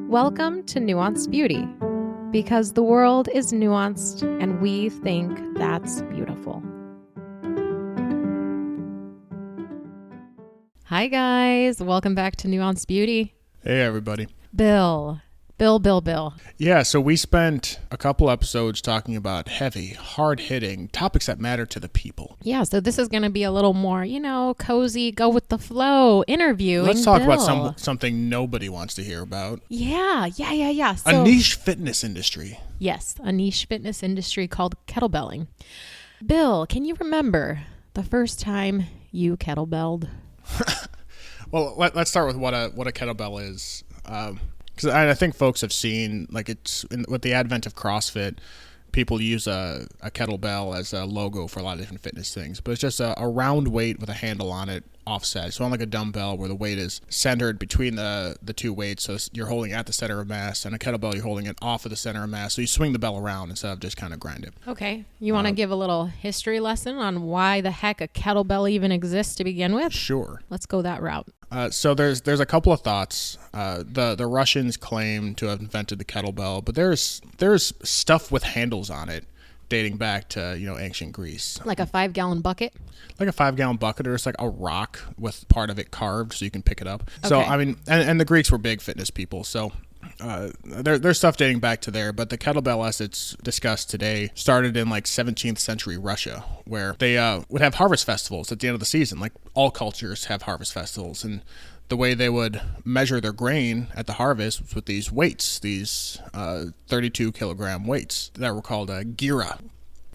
Welcome to Nuanced Beauty, because the world is nuanced and we think that's beautiful. Hi guys, welcome back to Nuanced Beauty. Hey everybody. Bill. Yeah, so we spent a couple episodes talking about heavy, hard-hitting topics that matter to the people. Yeah, so this is going to be a little more, cozy, go with the flow interview. Let's talk about something nobody wants to hear about. Yeah. So, a niche fitness industry. Yes, a niche fitness industry called kettlebelling. Bill, can you remember the first time you kettlebelled? Well, let's start with what a kettlebell is. Because I think folks have seen, with the advent of CrossFit, people use a kettlebell as a logo for a lot of different fitness things. But it's just a round weight with a handle on it, offset. So unlike a dumbbell where the weight is centered between the two weights, so you're holding at the center of mass, and a kettlebell you're holding it off of the center of mass. So you swing the bell around instead of just kind of grind it. Okay. You want to give a little history lesson on why the heck a kettlebell even exists to begin with? Sure. Let's go that route. So there's a couple of thoughts. The Russians claim to have invented the kettlebell, but there's stuff with handles on it dating back to ancient Greece. Like a 5-gallon bucket? Like a 5-gallon bucket, or it's like a rock with part of it carved so you can pick it up. Okay. So I mean, and the Greeks were big fitness people, so there's stuff dating back to there. But the kettlebell, as it's discussed today, started in 17th century Russia, where they would have harvest festivals at the end of the season. Like all cultures have harvest festivals, and the way they would measure their grain at the harvest was with these weights, these 32 kilogram weights that were called gira.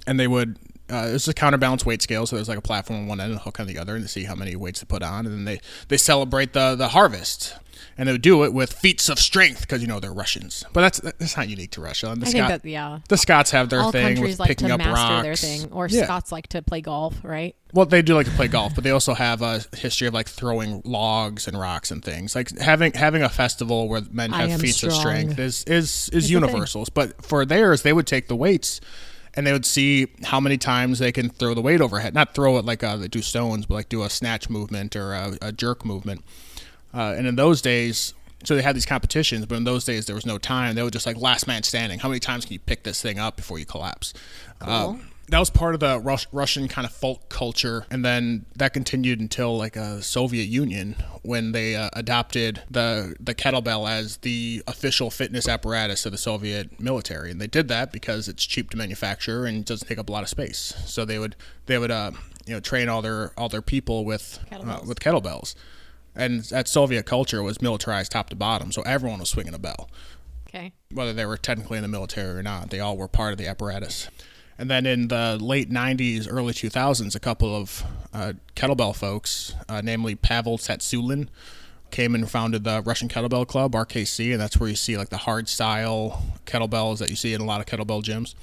And they would, it was a counterbalance weight scale, so there's like a platform on one end and a hook on the other, and to see how many weights to put on. And then they celebrate the harvest. And they would do it with feats of strength because, they're Russians. But that's not unique to Russia. And the Scots have their thing with picking up rocks. All countries like to master their thing. Or Scots like to play golf, right? Well, they do like to play golf, but they also have a history of throwing logs and rocks and things. Like having a festival where men have feats of strength is universal. But for theirs, they would take the weights and they would see how many times they can throw the weight overhead. Not throw it like they do stones, but do a snatch movement or a jerk movement. And in those days, so they had these competitions, but in those days there was no time. They were just last man standing. How many times can you pick this thing up before you collapse? Cool. That was part of the Russian kind of folk culture, and then that continued until the Soviet Union, when they adopted the kettlebell as the official fitness apparatus of the Soviet military. And they did that because it's cheap to manufacture and doesn't take up a lot of space. So they would train all their people with kettlebells. And that Soviet culture was militarized top to bottom, so everyone was swinging a bell. Okay. Whether they were technically in the military or not, they all were part of the apparatus. And then in the late 90s, early 2000s, a couple of kettlebell folks, namely Pavel Tsatsouline, came and founded the Russian Kettlebell Club, RKC, and that's where you see the hard style kettlebells that you see in a lot of kettlebell gyms.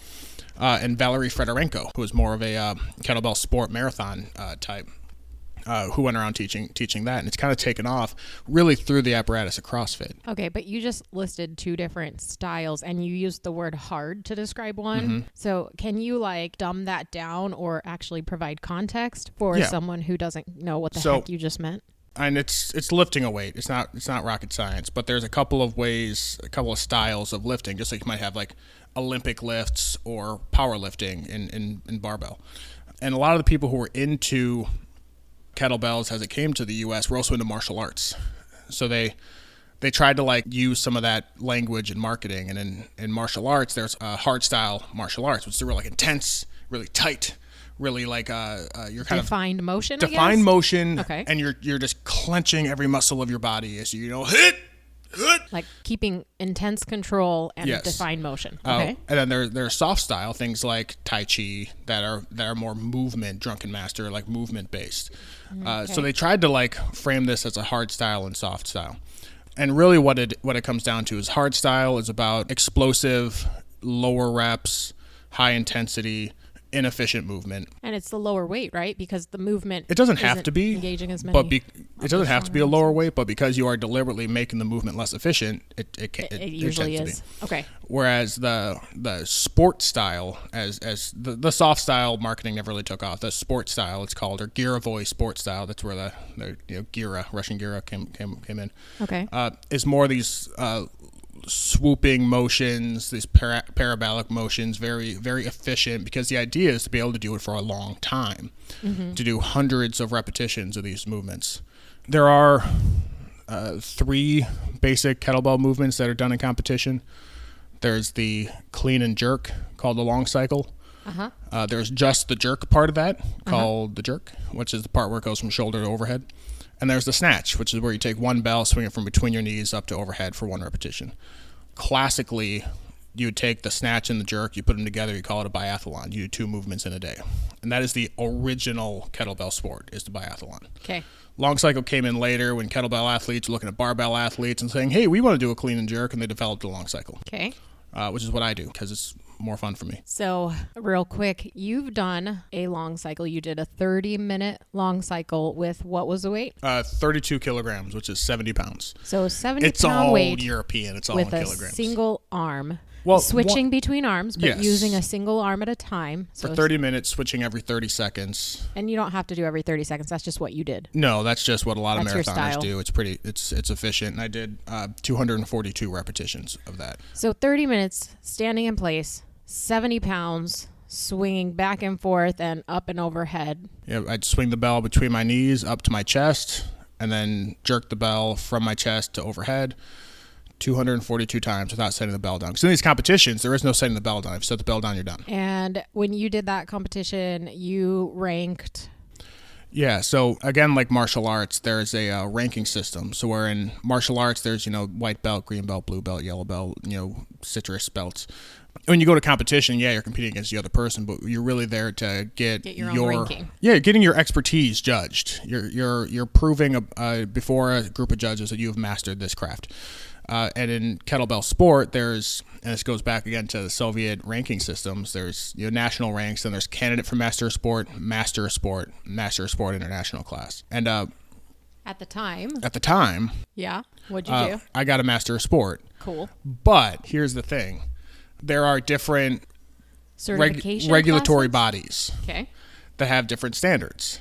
And Valery Fedorenko, who was more of a kettlebell sport marathon type. Who went around teaching that, and it's kind of taken off really through the apparatus of CrossFit. Okay, but you just listed two different styles, and you used the word hard to describe one. Mm-hmm. So can you dumb that down or actually provide context for someone who doesn't know what the heck you just meant? And it's lifting a weight. It's not rocket science, but there's a couple of styles of lifting, just like you might have Olympic lifts or powerlifting in barbell. And a lot of the people who were into kettlebells as it came to the U.S. were also into martial arts. So they tried to use some of that language in marketing. And in martial arts, there's hard style martial arts, which is really intense, really tight, really you're kind defined motion. Defined motion. Okay. And you're just clenching every muscle of your body as you hit. Keeping intense control and defined motion. Okay. And then there's soft style things like Tai Chi that are more movement, drunken master, movement based. So they tried to frame this as a hard style and soft style. And really what it comes down to is hard style is about explosive, lower reps, high intensity, inefficient movement. And it's the lower weight, right? Because the movement it doesn't have to be engaging as many. But it doesn't have to be a lower weight, but because you are deliberately making the movement less efficient, it usually is. Okay. Whereas the sport style, as the soft style marketing never really took off. The sport style, it's called, or Girovoy sport style. That's where the Gira, Russian Gira came in. Okay. Is more these swooping motions, these parabolic motions, very, very efficient, because the idea is to be able to do it for a long time, to do hundreds of repetitions of these movements. There are 3 basic kettlebell movements that are done in competition. There's the clean and jerk, called the long cycle. There's just the jerk part of that, called the jerk, which is the part where it goes from shoulder to overhead. And there's the snatch, which is where you take one bell, swing it from between your knees up to overhead for 1 repetition. Classically, you would take the snatch and the jerk, you put them together, you call it a biathlon. You do 2 movements in a day. And that is the original kettlebell sport, is the biathlon. Okay. Long cycle came in later when kettlebell athletes were looking at barbell athletes and saying, hey, we want to do a clean and jerk, and they developed the long cycle. Okay. Which is what I do, because it's more fun for me. So real quick, you've done a long cycle. You did a 30-minute long cycle with, what was the weight? 32 kilograms, which is 70 pounds. So 70 It's pound all weight European. It's all in with a kilograms. single arm. Well, switching between arms, but yes. using a single arm at a time. For 30 minutes, switching every 30 seconds. And you don't have to do every 30 seconds. That's just what you did. No, that's just what a lot of That's marathoners do. It's efficient. And I did 242 repetitions of that. So 30 minutes, standing in place, 70 pounds, swinging back and forth and up and overhead. Yeah, I'd swing the bell between my knees up to my chest, and then jerk the bell from my chest to overhead 242 times without setting the bell down. Because in these competitions, there is no setting the bell down. If you set the bell down, you're done. And when you did that competition, you ranked? Yeah, so again, like martial arts, there's a ranking system. So where in martial arts, there's, white belt, green belt, blue belt, yellow belt, citrus belts. When you go to competition, yeah, you're competing against the other person, but you're really there to get your own ranking. Yeah, getting your expertise judged. You're proving before a group of judges that you have mastered this craft. And in kettlebell sport, and this goes back again to the Soviet ranking systems, there's national ranks, and there's candidate for master of sport, international class. And at the time, yeah, what'd you do? I got a master of sport. Cool. But here's the thing. There are different regulatory bodies that have different standards.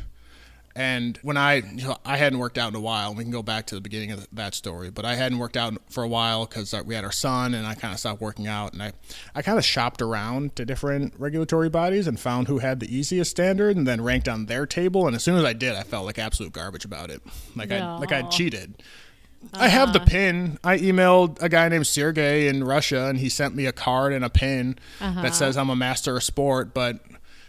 And when I hadn't worked out in a while, and we can go back to the beginning of that story, but I hadn't worked out for a while because we had our son, and I kind of stopped working out, and I kind of shopped around to different regulatory bodies and found who had the easiest standard, and then ranked on their table. And as soon as I did, I felt like absolute garbage about it, I'd cheated. I have the pin. I emailed a guy named Sergey in Russia, and he sent me a card and a pin that says I'm a master of sport, but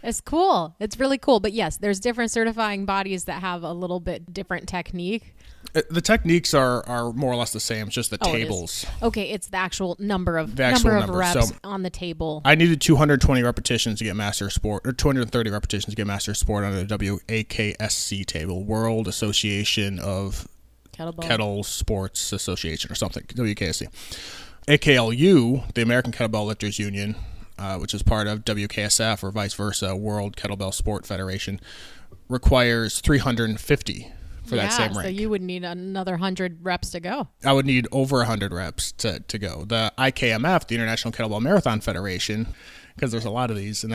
it's cool. It's really cool. But yes, there's different certifying bodies that have a little bit different technique. The techniques are more or less the same. It's just the tables. Okay, it's the actual number of reps on the table. I needed 220 repetitions to get master of sport, or 230 repetitions to get master of sport on the WAKSC table, World Association of Kettle Sports Association or something, WKSC. AKLU, the American Kettlebell Lifters Union, which is part of WKSF or vice versa, World Kettlebell Sport Federation, requires 350 for that same rank. So you would need another 100 reps to go. I would need over 100 reps to go. The IKMF, the International Kettlebell Marathon Federation, because there's a lot of these, and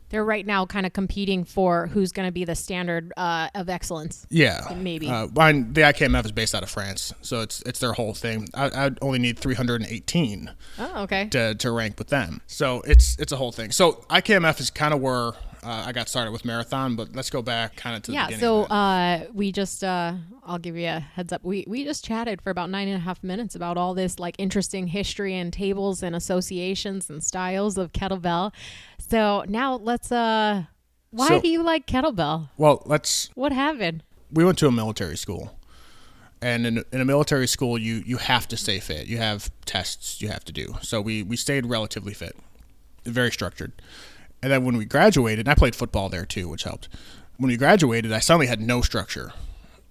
they're right now kind of competing for who's going to be the standard of excellence. Yeah. Maybe. The IKMF is based out of France, so it's their whole thing. I'd only need 318 to rank with them. So it's a whole thing. So IKMF is kind of where I got started with marathon, but let's go back kind of to the beginning. Yeah, so we just, I'll give you a heads up. We just chatted for about 9.5 minutes about all this like interesting history and tables and associations and styles of kettlebell. So now let's, why do you like kettlebell? Well, what happened? We went to a military school. And in a military school, you have to stay fit. You have tests you have to do. So we stayed relatively fit, very structured. And then when we graduated, and I played football there too, which helped. When we graduated, I suddenly had no structure.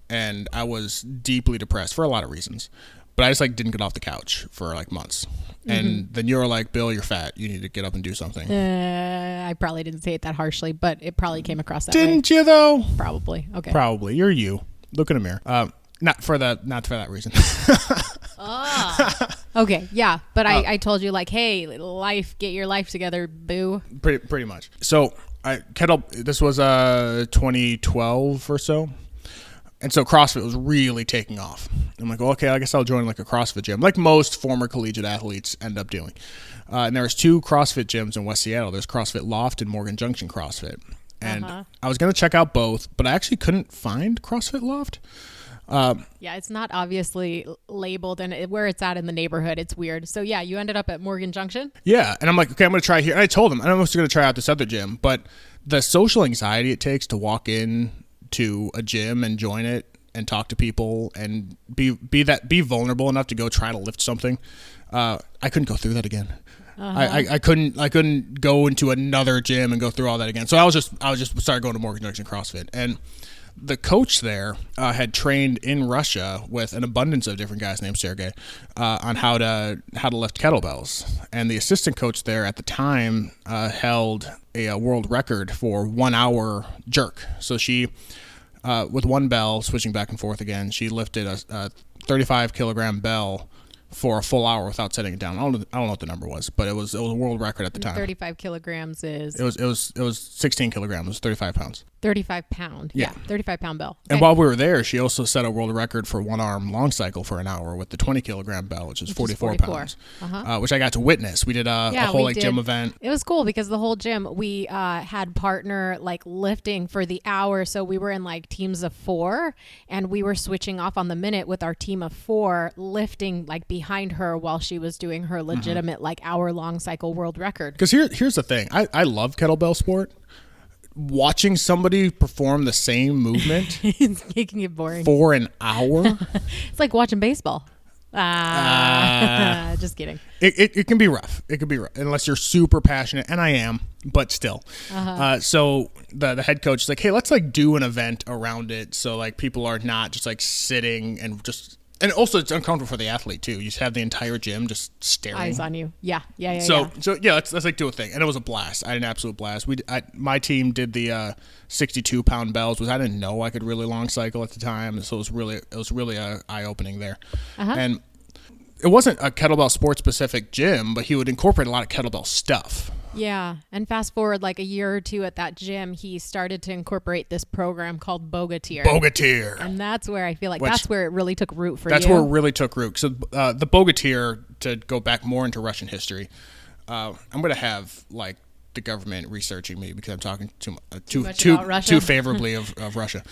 And I was deeply depressed for a lot of reasons. But I just didn't get off the couch for months. Mm-hmm. And then you were like, Bill, you're fat. You need to get up and do something. I probably didn't say it that harshly, but it probably came across that way. Didn't you though? Probably. Okay. Probably. You're you. Look in a mirror. Not for that reason. Okay, yeah, but I told you hey, get your life together, boo. Pretty much. So this was 2012 or so, and so CrossFit was really taking off, I'm like, well, okay, I guess I'll join like a CrossFit gym, like most former collegiate athletes end up doing. And there's 2 CrossFit gyms in West Seattle. There's CrossFit Loft and Morgan Junction CrossFit. And I was going to check out both, but I actually couldn't find CrossFit Loft. Yeah, it's not obviously labeled, and where it's at in the neighborhood, it's weird. So yeah, you ended up at Morgan Junction? Yeah, and I'm like, okay, I'm going to try here. And I told him, I'm also going to try out this other gym, but the social anxiety it takes to walk in to a gym and join it and talk to people and be vulnerable enough to go try to lift something, I couldn't go through that again. I couldn't go into another gym and go through all that again. So I was just started going to Morgan Junction CrossFit, and the coach there had trained in Russia with an abundance of different guys named Sergey on how to lift kettlebells, and the assistant coach there at the time held a world record for 1 hour jerk. So she, with one bell, switching back and forth again, she lifted a 35 kilogram bell for a full hour without setting it down. I don't know what the number was, but it was a world record at the time. 35 kilograms is... It was 16 kilograms. It was 35 pounds. 35 pound. Yeah. 35 pound bell. Okay. And while we were there, she also set a world record for one arm long cycle for an hour with the 20 kilogram bell, which is 44 pounds, which I got to witness. We did a whole gym event. It was cool because the whole gym, we had partner lifting for the hour. So we were in teams of 4, and we were switching off on the minute with our team of 4 lifting behind her while she was doing her legitimate hour long cycle world record. Because here's the thing. I love kettlebell sport. Watching somebody perform the same movement it's making it boring for an hour. It's like watching baseball. Just kidding. It can be rough. It can be rough unless you're super passionate, and I am, but still. So the head coach is like, hey, let's do an event around it, so people are not just sitting and just. And also, it's uncomfortable for the athlete too. You just have the entire gym just staring, eyes on you. Yeah. So let's do a thing, and it was a blast. I had an absolute blast. My team did the 62 pound bells, which I didn't know I could really long cycle at the time. So it was really eye opening there, and it wasn't a kettlebell sport specific gym, but he would incorporate a lot of kettlebell stuff. Yeah. And fast forward a year or 2 at that gym, he started to incorporate this program called Bogatyr. And that's where I feel that's where it really took root for you. That's where it really took root. So the Bogatyr, to go back more into Russian history, I'm going to have the government researching me because I'm talking too favorably of Russia.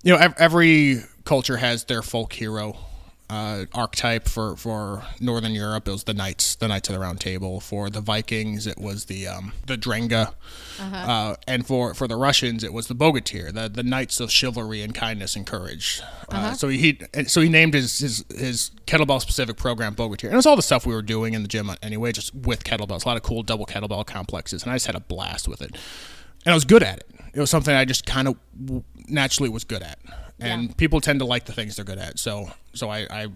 Every culture has their folk hero. Archetype for Northern Europe, it was the knights of the Round Table. For the Vikings, it was the Drenga, and for the Russians, it was the Bogatyr, the knights of chivalry and kindness and courage. So he named his kettlebell specific program Bogatyr, and it was all the stuff we were doing in the gym anyway, just with kettlebells, a lot of cool double kettlebell complexes, and I just had a blast with it, and I was good at it. It was something I just kind of naturally was good at. And people tend to like the things they're good at. So I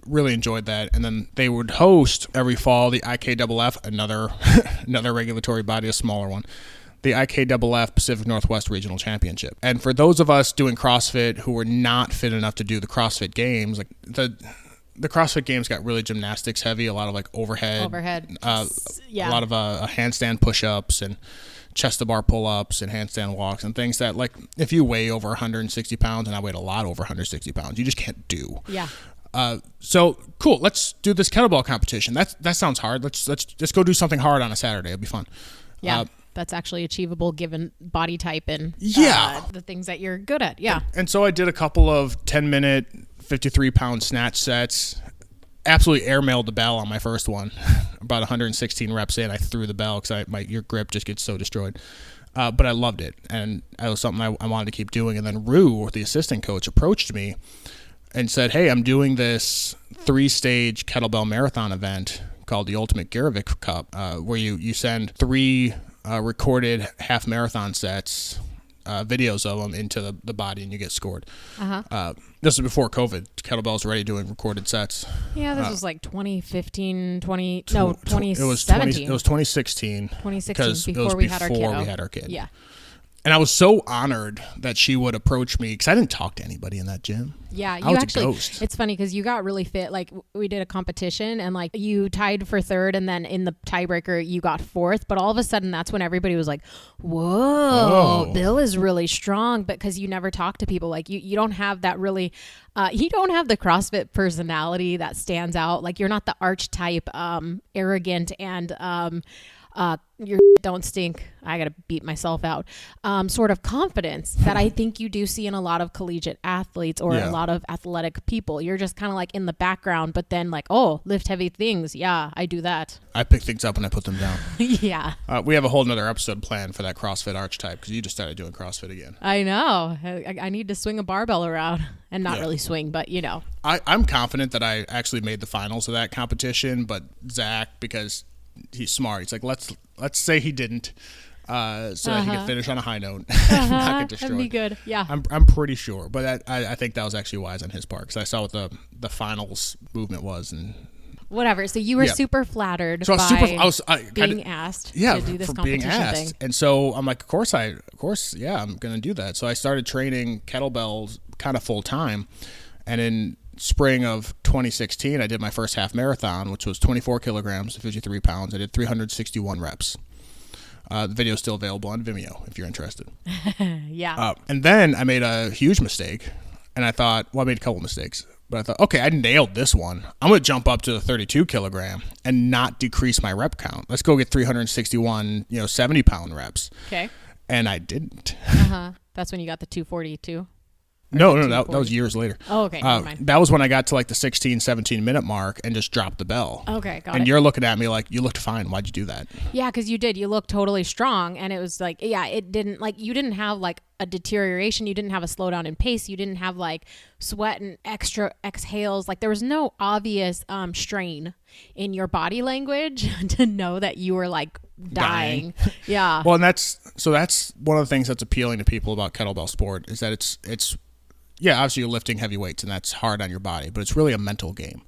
really enjoyed that. And then they would host every fall the IKFF, another regulatory body, a smaller one, the IKFF Pacific Northwest Regional Championship. And for those of us doing CrossFit who were not fit enough to do the CrossFit Games, the CrossFit Games got really gymnastics heavy, a lot of overhead, a lot of handstand push-ups and chest to bar pull-ups and handstand walks and things that if you weigh over 160 pounds, and I weighed a lot over 160 pounds, you just can't do. Yeah. So cool. Let's do this kettlebell competition. That sounds hard. Let's just go do something hard on a Saturday. It'll be fun. Yeah. That's actually achievable given body type and the things that you're good at. Yeah. And so I did a couple of 10-minute, 53-pound snatch sets. Absolutely airmailed the bell on my first one. About 116 reps in, I threw the bell because your grip just gets so destroyed. But I loved it, and it was something I wanted to keep doing. And then Rue, the assistant coach, approached me and said, hey, I'm doing this 3-stage kettlebell marathon event called the Ultimate Garevic Cup, where you send 3 recorded half marathon sets, videos of them into the body, and you get scored. This was before COVID. Kettlebell's already doing recorded sets. Yeah, this was 2015, 2017. It was 2016. 2016, before we had our kid. Yeah. And I was so honored that she would approach me because I didn't talk to anybody in that gym. Yeah, I was a ghost. It's funny because you got really fit. Like we did a competition and like you tied for third and then in the tiebreaker you got fourth. But all of a sudden that's when everybody was like, whoa, Bill is really strong. But because you never talk to people, like you don't have that really, you don't have the CrossFit personality that stands out. Like you're not the archetype, arrogant and your don't stink. I gotta beat myself out. Sort of confidence that I think you do see in a lot of collegiate athletes or a lot of athletic people. You're just kind of like in the background, but then like, oh, lift heavy things. Yeah, I do that. I pick things up and I put them down. Yeah. We have a whole nother episode planned for that CrossFit archetype because you just started doing CrossFit again. I know. I need to swing a barbell around and not really swing, but you know. I'm confident that I actually made the finals of that competition, but Zach, because he's smart. He's like, let's say he didn't, so that he could finish on a high note, and not get destroyed. That'd be good. Yeah, I'm pretty sure, but I think that was actually wise on his part because I saw what the finals movement was and whatever. So you were super flattered so by I was being asked to do this competition thing. And so I'm like, of course, I'm gonna do that. So I started training kettlebells kind of full time, and in spring of 2016, I did my first half marathon, which was 24 kilograms, 53 pounds. I did 361 reps. The video is still available on Vimeo if you're interested. Yeah. And then I made a huge mistake, and I thought, well, I made a couple mistakes, but I thought, okay, I nailed this one. I'm going to jump up to the 32 kilogram and not decrease my rep count. Let's go get 361, 70 pound reps. Okay. And I didn't. That's when you got the 242. No, that was years later. Oh, okay. Never mind. That was when I got to like the 16, 17 minute mark and just dropped the bell. Okay, got it. And you're looking at me like, you looked fine. Why'd you do that? Yeah, because you did. You looked totally strong. And it was like, it didn't, like, you didn't have like a deterioration. You didn't have a slowdown in pace. You didn't have like sweat and extra exhales. Like there was no obvious strain in your body language to know that you were like dying. Yeah. Well, and that's one of the things that's appealing to people about kettlebell sport is that it's obviously you're lifting heavy weights and that's hard on your body, but it's really a mental game.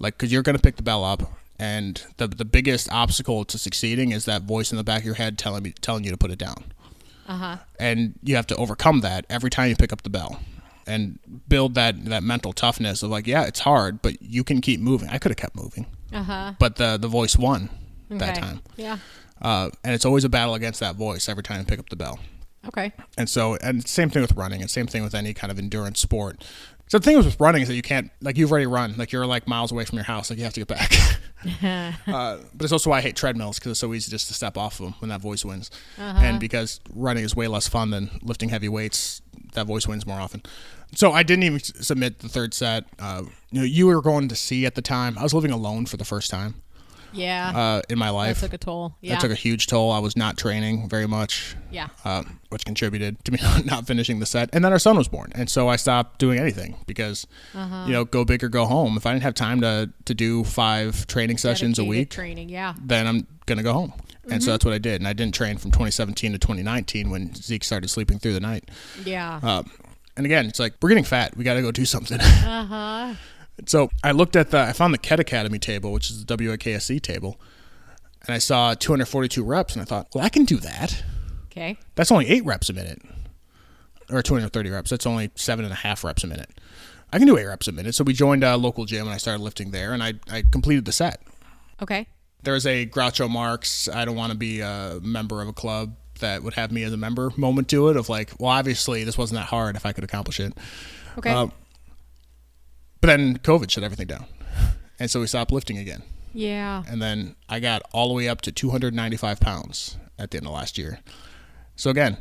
Like, because you're going to pick the bell up, and the biggest obstacle to succeeding is that voice in the back of your head telling you to put it down. And you have to overcome that every time you pick up the bell and build that mental toughness of like, yeah, it's hard, but you can keep moving. I could have kept moving, but the voice won that time. Yeah. And it's always a battle against that voice every time you pick up the bell. Okay. And same thing with running, and same thing with any kind of endurance sport. So the thing with running is that you can't, like, you've already run, like you're like miles away from your house, like you have to get back. But it's also why I hate treadmills, because it's so easy just to step off of them when that voice wins. And because running is way less fun than lifting heavy weights, that voice wins more often. So I didn't even submit the third set. You were going to sea at the time. I was living alone for the first time. Yeah. In my life. That took a toll. Yeah. That took a huge toll. I was not training very much. Yeah. Which contributed to me not finishing the set. And then our son was born. And so I stopped doing anything because, go big or go home. If I didn't have time to do 5 training sessions a week, then I'm going to go home. And so that's what I did. And I didn't train from 2017 to 2019 when Zeke started sleeping through the night. Yeah. And again, it's like, we're getting fat. We got to go do something. So I found the Ket Academy table, which is the WAKSC table, and I saw 242 reps, and I thought, well, I can do that. Okay. That's only 8 reps a minute, or 230 reps. That's only 7.5 reps a minute. I can do 8 reps a minute. So we joined a local gym, and I started lifting there, and I completed the set. Okay. There's a Groucho Marx, I don't want to be a member of a club that would have me as a member moment to it of like, well, obviously this wasn't that hard if I could accomplish it. Okay. But then COVID shut everything down. And so we stopped lifting again. Yeah. And then I got all the way up to 295 pounds at the end of last year. So again,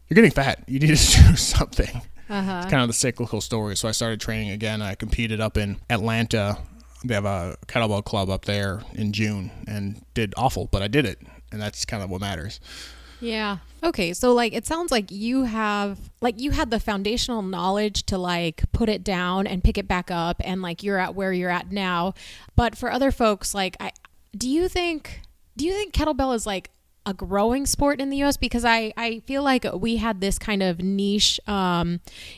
you're getting fat. You need to do something. It's kind of the cyclical story. So I started training again. I competed up in Atlanta. They have a kettlebell club up there in June and did awful, but I did it. And that's kind of what matters. Yeah. Okay. So like, it sounds like you had the foundational knowledge to like put it down and pick it back up. And like, you're at where you're at now. But for other folks, like, do you think kettlebell is like a growing sport in the US? Because I feel like we had this kind of niche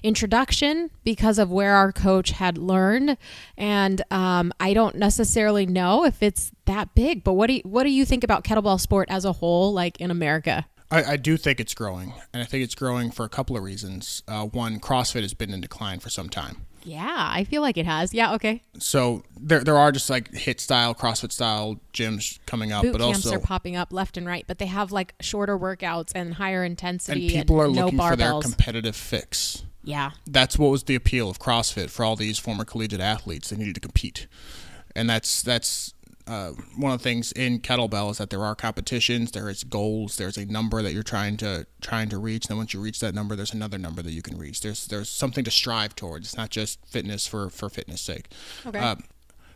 introduction because of where our coach had learned. And I don't necessarily know if it's that big, but what do you think about kettlebell sport as a whole, like in America? I do think it's growing, and I think it's growing for a couple of reasons. One, CrossFit has been in decline for some time. Yeah, I feel like it has. Yeah, okay. So there are just like HIIT style, CrossFit style gyms coming up, Boot but camps also are popping up left and right, but they have like shorter workouts and higher intensity, and people are no looking for their barbells. competitive fix. Yeah. That's what was the appeal of CrossFit for all these former collegiate athletes. They needed to compete. And that's one of the things in Kettlebell is that there are competitions, there is goals, there's a number that you're trying to reach. And then once you reach that number, there's another number that you can reach. There's something to strive towards. It's not just fitness for fitness sake. Okay.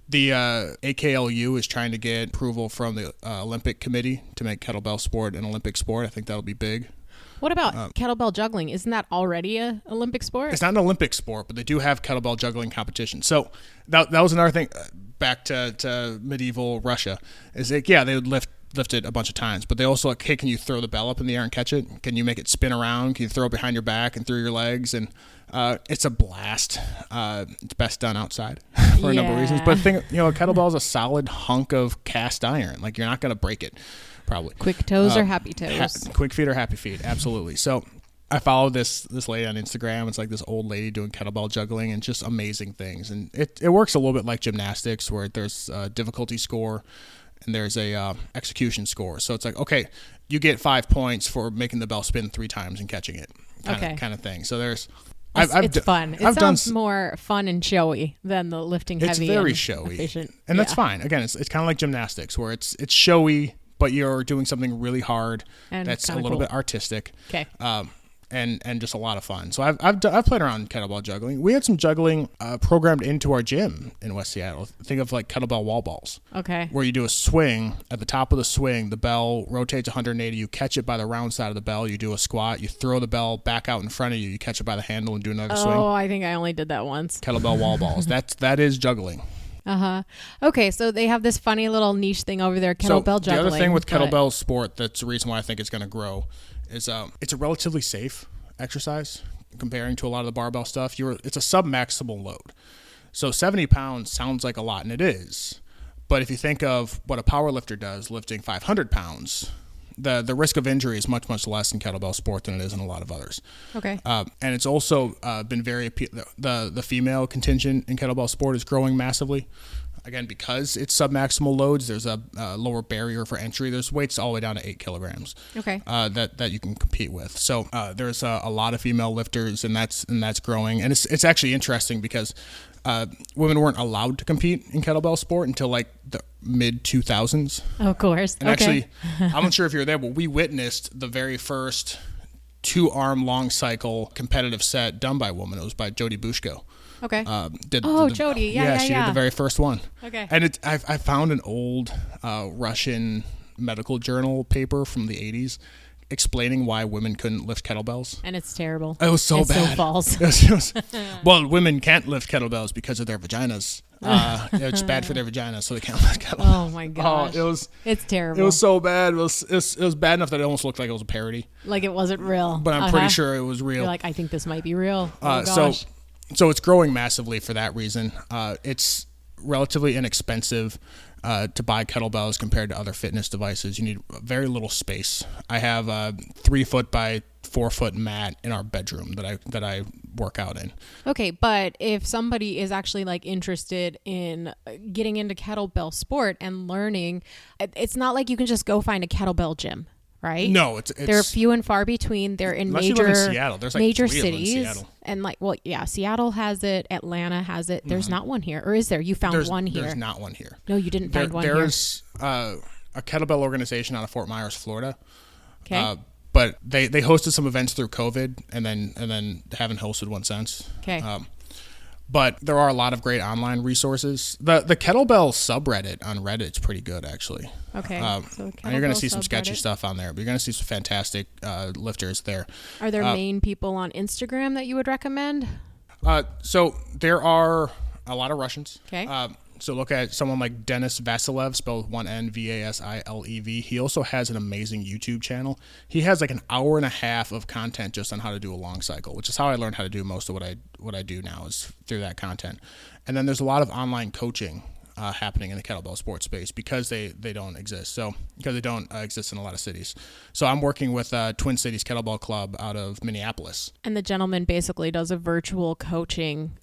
The AKLU is trying to get approval from the Olympic Committee to make kettlebell sport an Olympic sport. I think that'll be big. What about kettlebell juggling? Isn't that already an Olympic sport? It's not an Olympic sport, but they do have kettlebell juggling competitions. So that was another thing back to medieval Russia. Is like, yeah, they would lift it a bunch of times, but they also like, hey, can you throw the bell up in the air and catch it? Can you make it spin around? Can you throw it behind your back and through your legs? And it's a blast. It's best done outside for a number of reasons. But a kettlebell is a solid hunk of cast iron. Like you're not going to break it. Probably. Quick toes or happy toes? Quick feet or happy feet, absolutely. So I follow this lady on Instagram. It's like this old lady doing kettlebell juggling and just amazing things. And it works a little bit like gymnastics where there's a difficulty score and there's a execution score. So it's like, okay, you get 5 points for making the bell spin 3 times and catching it kind of thing. So there's... It's fun. It sounds more fun and showy than the lifting heavy. It's very showy. Efficient. And that's fine. Again, it's kind of like gymnastics where it's showy, but you're doing something really hard and that's a little bit artistic. Okay. And just a lot of fun. So I've played around kettlebell juggling. We had some juggling programmed into our gym in West Seattle. Think of like kettlebell wall balls. Okay. Where you do a swing. At the top of the swing, the bell rotates 180. You catch it by the round side of the bell. You do a squat. You throw the bell back out in front of you. You catch it by the handle and do another swing. Oh, I think I only did that once. Kettlebell wall balls. That is juggling. Okay, so they have this funny little niche thing over there, kettlebell juggling. The other thing with kettlebell sport that's the reason why I think it's going to grow is it's a relatively safe exercise comparing to a lot of the barbell stuff. It's a sub-maximal load. So 70 pounds sounds like a lot, and it is. But if you think of what a power lifter does lifting 500 pounds, the risk of injury is much, much less in kettlebell sport than it is in a lot of others. Okay. And it's also been very the female contingent in kettlebell sport is growing massively. Again, because it's submaximal loads, there's a lower barrier for entry. There's weights all the way down to 8 kilograms. Okay. That you can compete with. So there's a lot of female lifters, and that's growing. And it's actually interesting because women weren't allowed to compete in kettlebell sport until like the mid 2000s. Of course. And actually, I'm not sure if you were there, but we witnessed the very first 2-arm long cycle competitive set done by a woman. It was by Jody Bushko. Okay. Jody. Yeah, she did the very first one. Okay. And I found an old Russian medical journal paper from the 80s explaining why women couldn't lift kettlebells. And it's terrible. It was so bad. So false. Well, women can't lift kettlebells because of their vaginas. It's bad for their vaginas, so they can't lift kettlebells. Oh my gosh. It's terrible. It was so bad. It was bad enough that it almost looked like it was a parody. Like it wasn't real. But I'm pretty sure it was real. You're like, I think this might be real. Oh gosh. So it's growing massively for that reason. It's relatively inexpensive to buy kettlebells compared to other fitness devices. You need very little space. I have a 3-foot by 4-foot mat in our bedroom that I work out in. Okay, but if somebody is actually like interested in getting into kettlebell sport and learning, it's not like you can just go find a kettlebell gym. Right? No, they're few and far between. They're in major, you live in Seattle. There's like major 3 cities, of them in Seattle. And like, well, yeah, Seattle has it. Atlanta has it. There's not one here, or is there? You found one here? There's not one here. No, you didn't find one here. There's a kettlebell organization out of Fort Myers, Florida. Okay. But they hosted some events through COVID, and then haven't hosted one since. Okay. But there are a lot of great online resources. The kettlebell subreddit on Reddit is pretty good, actually. Okay. So and you're going to see some sketchy stuff on there, but you're going to see some fantastic lifters there. Are there main people on Instagram that you would recommend? So there are a lot of Russians. Okay. So look at someone like Denis Vasilev, spelled one N Vasilev. He also has an amazing YouTube channel. He has like an hour and a half of content just on how to do a long cycle, which is how I learned how to do most of what I do now is through that content. And then there's a lot of online coaching happening in the kettlebell sports space because they don't exist. So because they don't exist in a lot of cities. So I'm working with Twin Cities Kettlebell Club out of Minneapolis. And the gentleman basically does a virtual coaching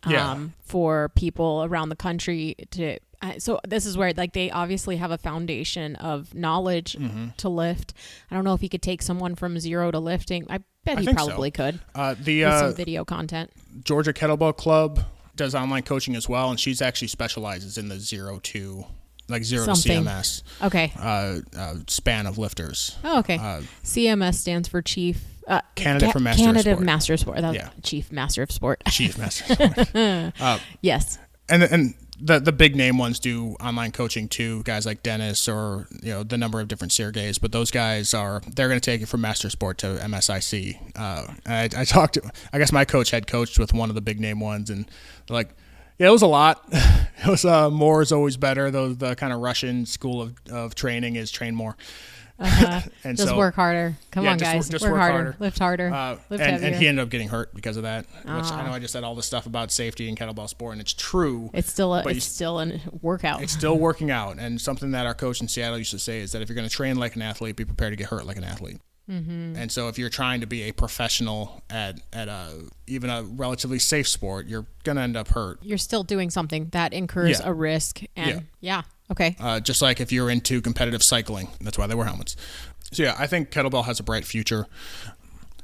for people around the country to. So this is where like they obviously have a foundation of knowledge to lift. I don't know if he could take someone from zero to lifting. I bet he probably could. With some video content. Georgia Kettlebell Club does online coaching as well, and she's actually specializes in the zero to CMS. Okay. Span of lifters. Oh, okay. CMS stands for Chief. Candidate for Master Candidate of Sport. Master of Sport. Chief Master of Sport. Chief Master of Sport. Yes. And the big name ones do online coaching too, guys like Dennis or the number of different Sergeys, but those guys they're going to take it from Master Sport to MSIC. I guess my coach had coached with one of the big name ones, and they're like, yeah, it was a lot. It was more is always better. Though the kind of Russian school of training is train more. And just work harder. Come on, guys. Just work harder. Lift harder. Lift heavier. And he ended up getting hurt because of that. Which I know I just said all this stuff about safety in kettlebell sport, and it's true. It's still a workout. It's still working out. And something that our coach in Seattle used to say is that if you're going to train like an athlete, be prepared to get hurt like an athlete. Mm-hmm. And so if you're trying to be a professional at even a relatively safe sport, you're going to end up hurt. You're still doing something that incurs a risk. And okay. Just like if you're into competitive cycling, that's why they wear helmets. So yeah, I think kettlebell has a bright future.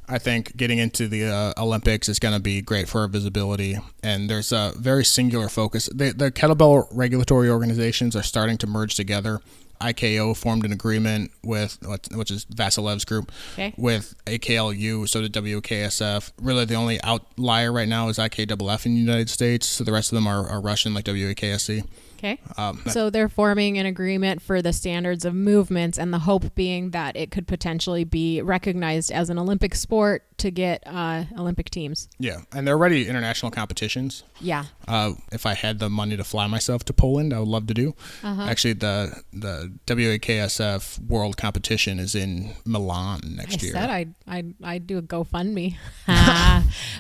I think getting into the Olympics is going to be great for our visibility, and there's a very singular focus. The kettlebell regulatory organizations are starting to merge together. IKO formed an agreement with, which is Vasilev's group, with AKLU, so did WKSF. Really, the only outlier right now is IKFF in the United States. So the rest of them are Russian, like WAKSC. Okay. So they're forming an agreement for the standards of movements, and the hope being that it could potentially be recognized as an Olympic sport to get Olympic teams. Yeah, and they're already international competitions. Yeah. If I had the money to fly myself to Poland, I would love to do. Actually, the WAKSF World Competition is in Milan next year. I said I'd do a GoFundMe.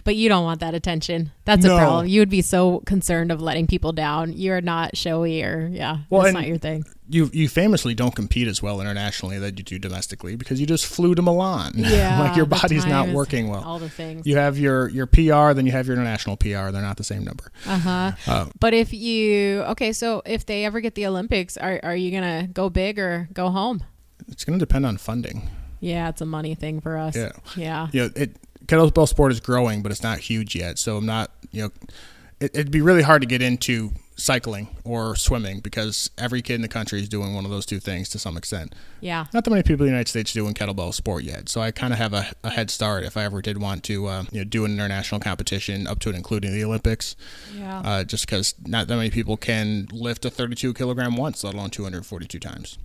But you don't want that attention. That's a problem. You would be so concerned of letting people down. You're not showy or that's not your thing. You famously don't compete as well internationally that you do domestically because you just flew to Milan. Yeah, like your body's not working well. All the things. You have your PR, then you have your international PR. They're not the same number. But if if they ever get the Olympics, are you gonna go big or go home? It's gonna depend on funding. Yeah, it's a money thing for us. Yeah. Kettlebell sport is growing, but it's not huge yet. So I'm not. It'd be really hard to get into cycling or swimming because every kid in the country is doing one of those two things to some extent. Yeah. Not that many people in the United States doing kettlebell sport yet. So I kind of have a head start if I ever did want to do an international competition up to and including the Olympics. Yeah. Just because not that many people can lift a 32 kilogram once, let alone 242 times.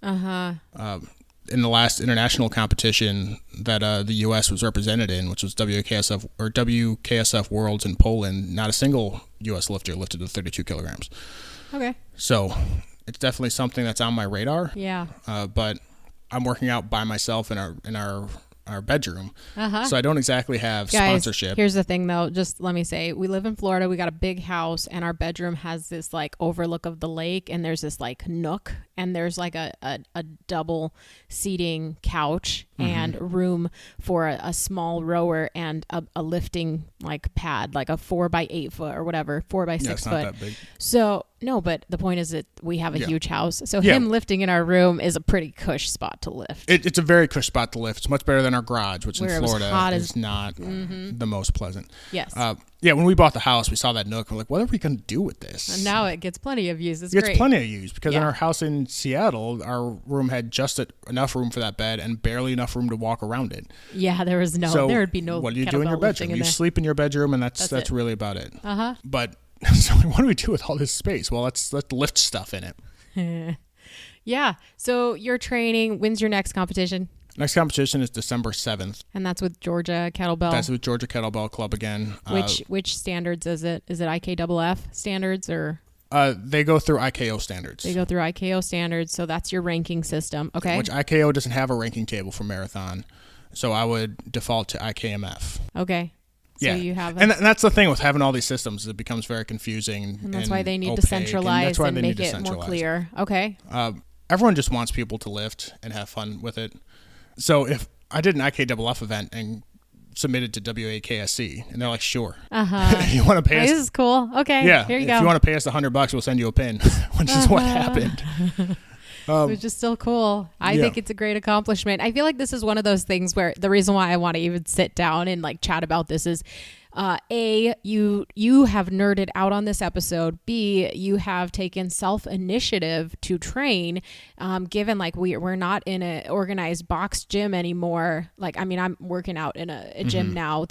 In the last international competition that the U.S. was represented in, which was WKSF Worlds in Poland, not a single U.S. lifter lifted the 32 kilograms. Okay. So it's definitely something that's on my radar. Yeah. But I'm working out by myself in our bedroom. So I don't exactly have sponsorship. Here's the thing though, just let me say, we live in Florida, we got a big house, and our bedroom has this like overlook of the lake, and there's this like nook, and there's like a double seating couch and room for a small rower and a lifting like pad, like a 4x8 foot or whatever, 4x6 foot. It's not that big. So no, but the point is that we have a huge house. So him lifting in our room is a pretty cush spot to lift. It's a very cush spot to lift. It's much better than our garage, which in Florida is not the most pleasant. Yes. When we bought the house, we saw that nook. We're like, what are we going to do with this? And now it gets plenty of use. It gets plenty of use because in our house in Seattle, our room had just enough room for that bed and barely enough room to walk around it. Yeah, there would be no. What do you do in your bedroom? You sleep in your bedroom, and that's really about it. But so what do we do with all this space? Well, let's lift stuff in it. Yeah. So you're training. When's your next competition? Next competition is December 7th. And that's with Georgia Kettlebell? That's with Georgia Kettlebell Club again. Which standards is it? Is it IKFF standards or? They go through IKO standards. They go through IKO standards, so that's your ranking system. Okay. Which IKO doesn't have a ranking table for marathon, so I would default to IKMF. Okay. So you have, and that's the thing with having all these systems. It becomes very confusing, and that's why they need opaque, to centralize and make it more clear. Okay. Everyone just wants people to lift and have fun with it. So if I did an IKFF event and submitted to WAKSC, and they're like, sure. You want to pay us? This is cool. Okay. Yeah. Here you go. If you want to pay us $100, we'll send you a pin, which is what happened. Which is still cool. I think it's a great accomplishment. I feel like this is one of those things where the reason why I want to even sit down and like chat about this is A, you have nerded out on this episode. B, you have taken self-initiative to train, given like we're not in an organized box gym anymore. Like, I mean, I'm working out in a gym now,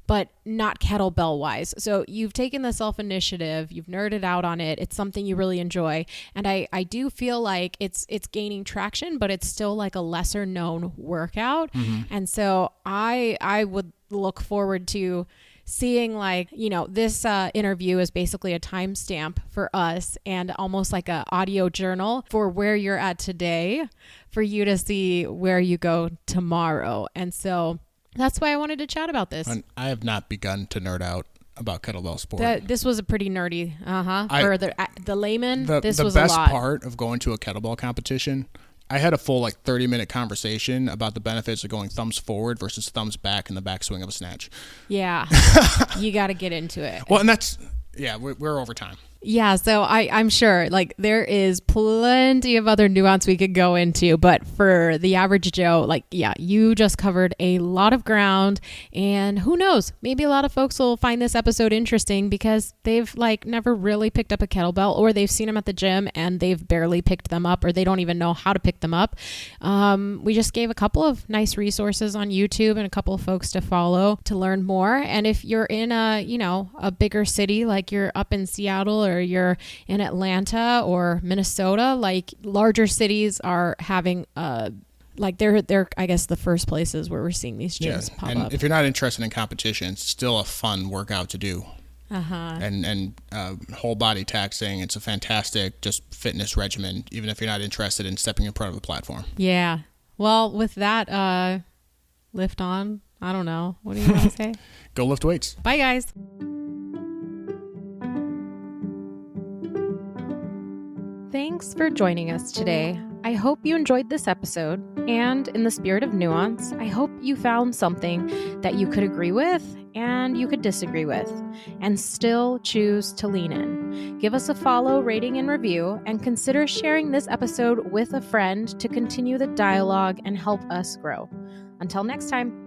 but not kettlebell wise. So you've taken the self-initiative, you've nerded out on it. It's something you really enjoy. And I do feel like it's gaining traction, but it's still like a lesser known workout. And so I would look forward to seeing like, this interview is basically a timestamp for us and almost like a audio journal for where you're at today for you to see where you go tomorrow. And so that's why I wanted to chat about this. And I have not begun to nerd out about kettlebell sport. This was a pretty nerdy, for the layman, this was a lot. The best best part of going to a kettlebell competition, I had a full 30-minute conversation about the benefits of going thumbs forward versus thumbs back in the backswing of a snatch. Yeah. You got to get into it. Well, and that's, we're over time. Yeah, so I'm sure like there is plenty of other nuance we could go into, but for the average Joe, you just covered a lot of ground, and who knows, maybe a lot of folks will find this episode interesting because they've never really picked up a kettlebell, or they've seen them at the gym and they've barely picked them up, or they don't even know how to pick them up. We just gave a couple of nice resources on YouTube and a couple of folks to follow to learn more. And if you're in a bigger city, like you're up in Seattle or you're in Atlanta or Minnesota, larger cities are having they're I guess the first places where we're seeing these gyms pop and up. If you're not interested in competition, it's still a fun workout to do. And whole body taxing. It's a fantastic just fitness regimen, even if you're not interested in stepping in front of a platform. Yeah. Well, with that, lift on. I don't know. What do you want to say? Go lift weights. Bye, guys. Thanks for joining us today. I hope you enjoyed this episode, and in the spirit of nuance, I hope you found something that you could agree with and you could disagree with, and still choose to lean in. Give us a follow, rating, and review, and consider sharing this episode with a friend to continue the dialogue and help us grow. Until next time.